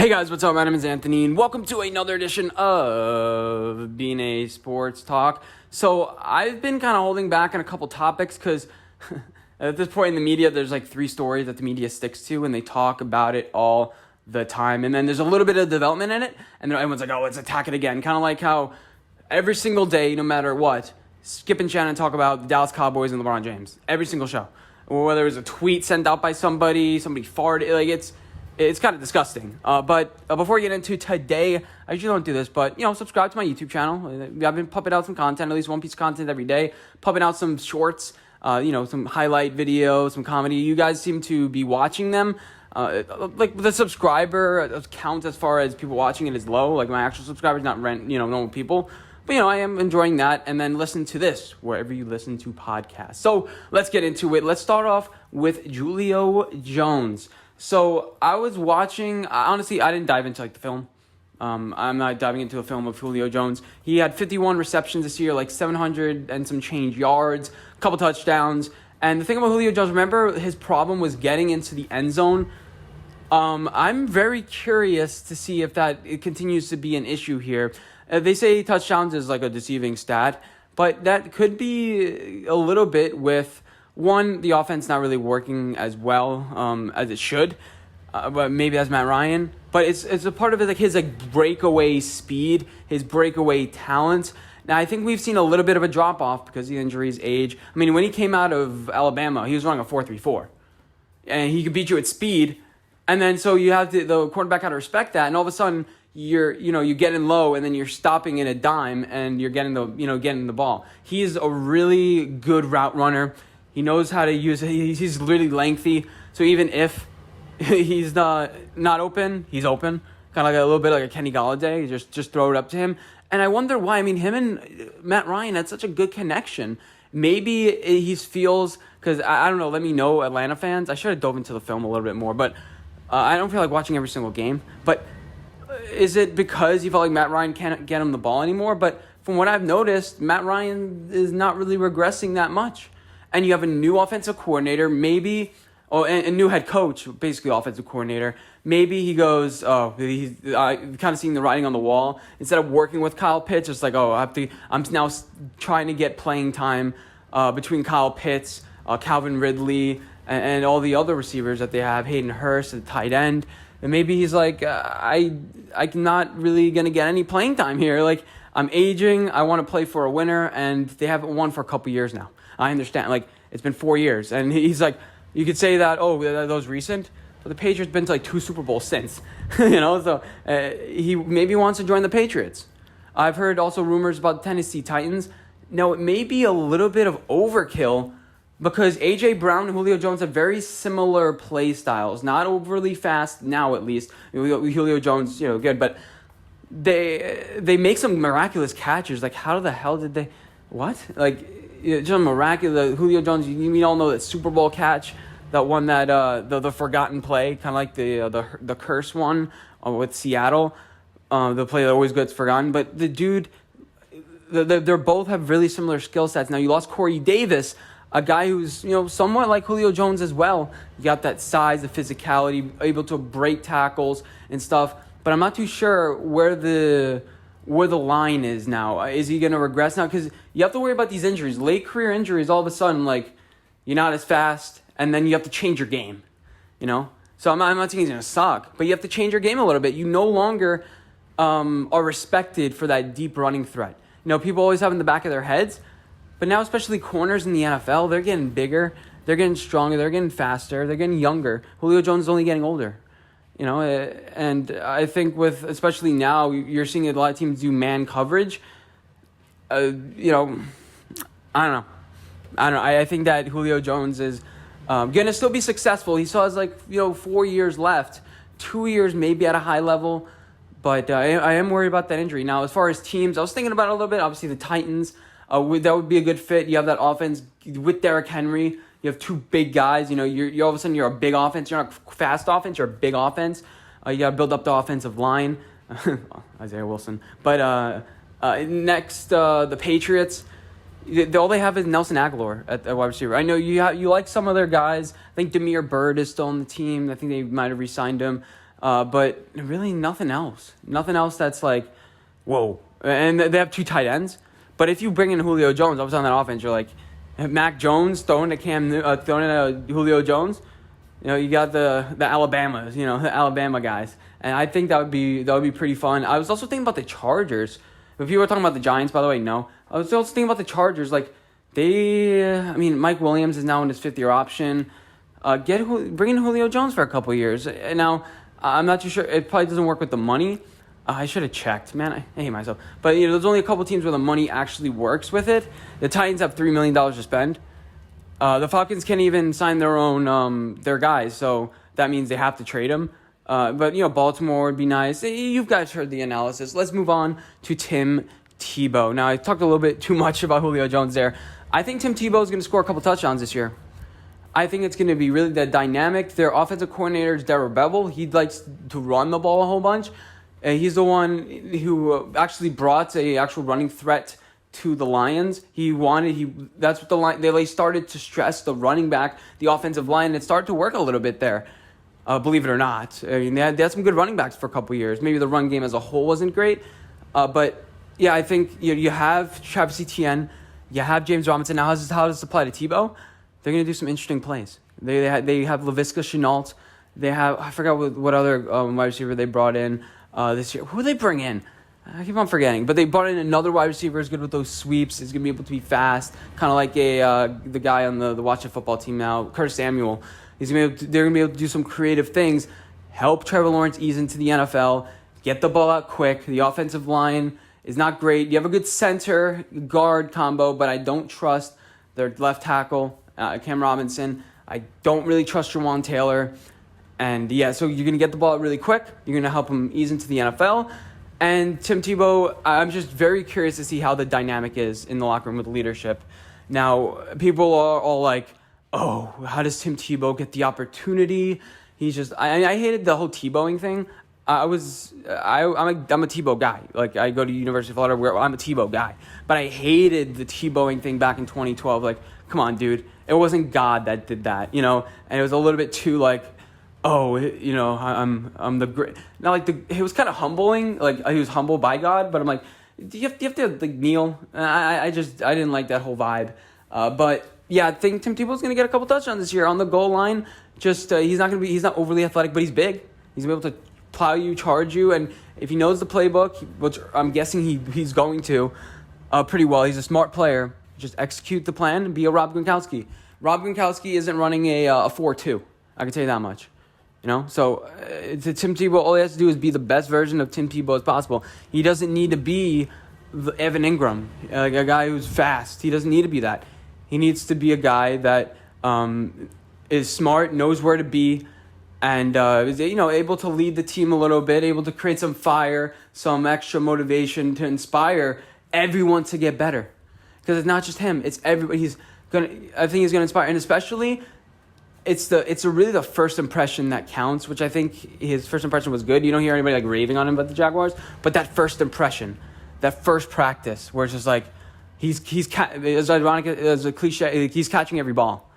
Hey guys, what's up? My name is Anthony, and welcome to another edition of Being a Sports Talk. So I've been kind of holding back on a couple topics because at this point in the media, there's like 3 stories that the media sticks to, and they talk about it all the time. And then there's a little bit of development in it, and then everyone's like, oh, let's attack it again. Kind of like how every single day, no matter what, Skip and Shannon talk about the Dallas Cowboys and LeBron James. Every single show. Or whether it was a tweet sent out by somebody farted, like it's kind of disgusting. But before we get into today, I usually don't do this, but, subscribe to my YouTube channel. I've been pumping out some content, at least one piece of content every day, pumping out some shorts, some highlight videos, some comedy. You guys seem to be watching them. Like the subscriber count as far as people watching it is low. Like my actual subscribers, not normal people. But, I am enjoying that. And then listen to this wherever you listen to podcasts. So let's get into it. Let's start off with Julio Jones. So I was watching, honestly, I didn't dive into the film. I'm not diving into a film of Julio Jones. He had 51 receptions this year, like 700 and some change yards, a couple touchdowns. And the thing about Julio Jones, remember his problem was getting into the end zone. I'm very curious to see if it continues to be an issue here. They say touchdowns is like a deceiving stat, but that could be a little bit with, one, the offense not really working as well as it should, but maybe that's Matt Ryan. But it's a part of it, like his breakaway speed, his breakaway talent. Now, I think we've seen a little bit of a drop-off because of the injuries, age. I mean, when he came out of Alabama, he was running a 4.34. And he could beat you at speed. And then so you have the quarterback got to respect that. And all of a sudden, you're getting low, and then you're stopping in a dime, and you're getting the ball. He's a really good route runner. He knows how to use it. He's really lengthy. So even if he's not open, he's open. Kind of like a little bit like a Kenny Golladay. Just throw it up to him. And I wonder why. I mean, him and Matt Ryan had such a good connection. Maybe he feels, because I don't know, let me know, Atlanta fans. I should have dove into the film a little bit more, but I don't feel like watching every single game. But is it because you felt like Matt Ryan can't get him the ball anymore? But from what I've noticed, Matt Ryan is not really regressing that much. And you have a new offensive coordinator, maybe, and a new head coach, basically offensive coordinator. Maybe he goes, he's kind of seeing the writing on the wall. Instead of working with Kyle Pitts, it's like, I'm now trying to get playing time between Kyle Pitts, Calvin Ridley, and all the other receivers that they have, Hayden Hurst, the tight end. And maybe he's like, I'm not really going to get any playing time here. Like, I'm aging. I want to play for a winner, and they haven't won for a couple years now. I understand. Like, it's been 4 years. And he's like, you could say that, that was recent. But the Patriots been to 2 Super Bowls since. So he maybe wants to join the Patriots. I've heard also rumors about the Tennessee Titans. Now, it may be a little bit of overkill because A.J. Brown and Julio Jones have very similar play styles. Not overly fast now, at least. Julio Jones, good. But they make some miraculous catches. Like, how the hell did they... What? Like... just miraculous. Julio Jones, we all know that Super Bowl catch, that one that the forgotten play, kind of like the curse one with Seattle, the play that always gets forgotten. But the dude, they both have really similar skill sets. Now you lost Corey Davis, a guy who's somewhat like Julio Jones as well. You got that size, the physicality, able to break tackles and stuff. But I'm not too sure where the line is now. Is he going to regress now? Because you have to worry about these injuries. Late career injuries, all of a sudden, you're not as fast, and then you have to change your game, So I'm not saying he's going to suck, but you have to change your game a little bit. You no longer are respected for that deep running threat. People always have in the back of their heads, but now especially corners in the NFL, they're getting bigger, they're getting stronger, they're getting faster, they're getting younger. Julio Jones is only getting older. And I think especially now, you're seeing a lot of teams do man coverage. I don't know. I think that Julio Jones is going to still be successful. He still has 4 years left, 2 years maybe at a high level. But I am worried about that injury. Now, as far as teams, I was thinking about it a little bit. Obviously, the Titans, that would be a good fit. You have that offense with Derrick Henry. You have 2 big guys. You're all of a sudden you're a big offense. You're not a fast offense. You're a big offense. You got to build up the offensive line. Isaiah Wilson. But next, the Patriots. All they have is Nelson Aguilar at wide receiver. I know you like some of their guys. I think Damiere Byrd is still on the team. I think they might have re-signed him. But really nothing else. Nothing else that's like, whoa. And they have 2 tight ends. But if you bring in Julio Jones, I was on that offense, you're like, Mac Jones throwing to Julio Jones. You got the Alabamas, the Alabama guys. And I think that would be pretty fun. I was also thinking about the Chargers. If you were talking about the Giants, by the way, no. I was also thinking about the Chargers. Like, Mike Williams is now in his 5th-year option. Bring in Julio Jones for a couple years. Now, I'm not too sure. It probably doesn't work with the money. I should have checked. Man, I hate myself. But, there's only a couple teams where the money actually works with it. The Titans have $3 million to spend. The Falcons can't even sign their own their guys, so that means they have to trade them. But Baltimore would be nice. You guys heard the analysis. Let's move on to Tim Tebow. Now, I talked a little bit too much about Julio Jones there. I think Tim Tebow is going to score a couple touchdowns this year. I think it's going to be really the dynamic. Their offensive coordinator is Darrell Bevell. He likes to run the ball a whole bunch. He's the one who actually brought a actual running threat to the Lions. That's what they started to stress the running back, the offensive line. It started to work a little bit there, believe it or not. They had some good running backs for a couple years. Maybe the run game as a whole wasn't great, but yeah, I think you have Travis Etienne, you have James Robinson. Now, how does this apply to Tebow? They're going to do some interesting plays. They have Laviska Shenault. They have, I forgot what other wide receiver they brought in this year. Who did they bring in? I keep on forgetting. But they brought in another wide receiver who's good with those sweeps. He's going to be able to be fast, kind of like the guy on the Washington football team now, Curtis Samuel. They're going to be able to do some creative things, help Trevor Lawrence ease into the NFL, get the ball out quick. The offensive line is not great. You have a good center guard combo, but I don't trust their left tackle, Cam Robinson. I don't really trust Jawan Taylor. And yeah, so you're going to get the ball out really quick. You're going to help him ease into the NFL. And Tim Tebow, I'm just very curious to see how the dynamic is in the locker room with leadership. Now, people are all like, oh, how does Tim Tebow get the opportunity? I hated the whole Tebowing thing. I'm a Tebow guy. Like, I go to University of Florida where I'm a Tebow guy. But I hated the Tebowing thing back in 2012. Like, come on, dude. It wasn't God that did that, And it was a little bit too, like, oh, I'm the great. Now, like, it was kind of humbling. Like, he was humbled by God, but I'm like, you have to like, kneel. I didn't like that whole vibe. But yeah, I think Tim Tebow's gonna get a couple touchdowns this year on the goal line. He's not overly athletic, but he's big. He's gonna be able to plow you, charge you, and if he knows the playbook, which I'm guessing he's going to, pretty well. He's a smart player. Just execute the plan and be a Rob Gronkowski. Rob Gronkowski isn't running a 4-2. I can tell you that much. So to Tim Tebow, all he has to do is be the best version of Tim Tebow as possible. He doesn't need to be Evan Ingram, a guy who's fast. He doesn't need to be that. He needs to be a guy that is smart, knows where to be, and is able to lead the team a little bit, able to create some fire, some extra motivation to inspire everyone to get better. Because it's not just him; it's everybody. I think he's gonna inspire, and especially. It's really the first impression that counts, which I think his first impression was good. You don't hear anybody like raving on him about the Jaguars, but that first impression, that first practice, where it's just like he's as ironic as a cliche, he's catching every ball.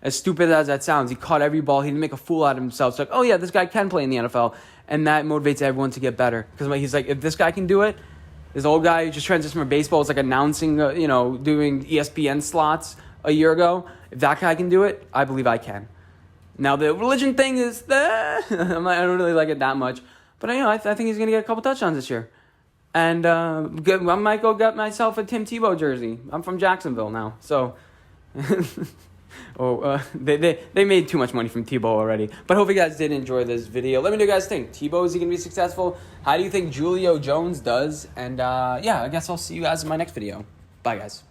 As stupid as that sounds, he caught every ball. He didn't make a fool out of himself. It's like, oh yeah, this guy can play in the NFL, and that motivates everyone to get better. Because he's like, if this guy can do it, this old guy who just transitioned from baseball was like announcing, doing ESPN slots a year ago. If that guy can do it, I believe I can. Now, the religion thing is, I don't really like it that much. But, I think he's going to get a couple touchdowns this year. And I might go get myself a Tim Tebow jersey. I'm from Jacksonville now. So, they made too much money from Tebow already. But hope you guys did enjoy this video. Let me know what you guys think. Tebow, is he going to be successful? How do you think Julio Jones does? And, I guess I'll see you guys in my next video. Bye, guys.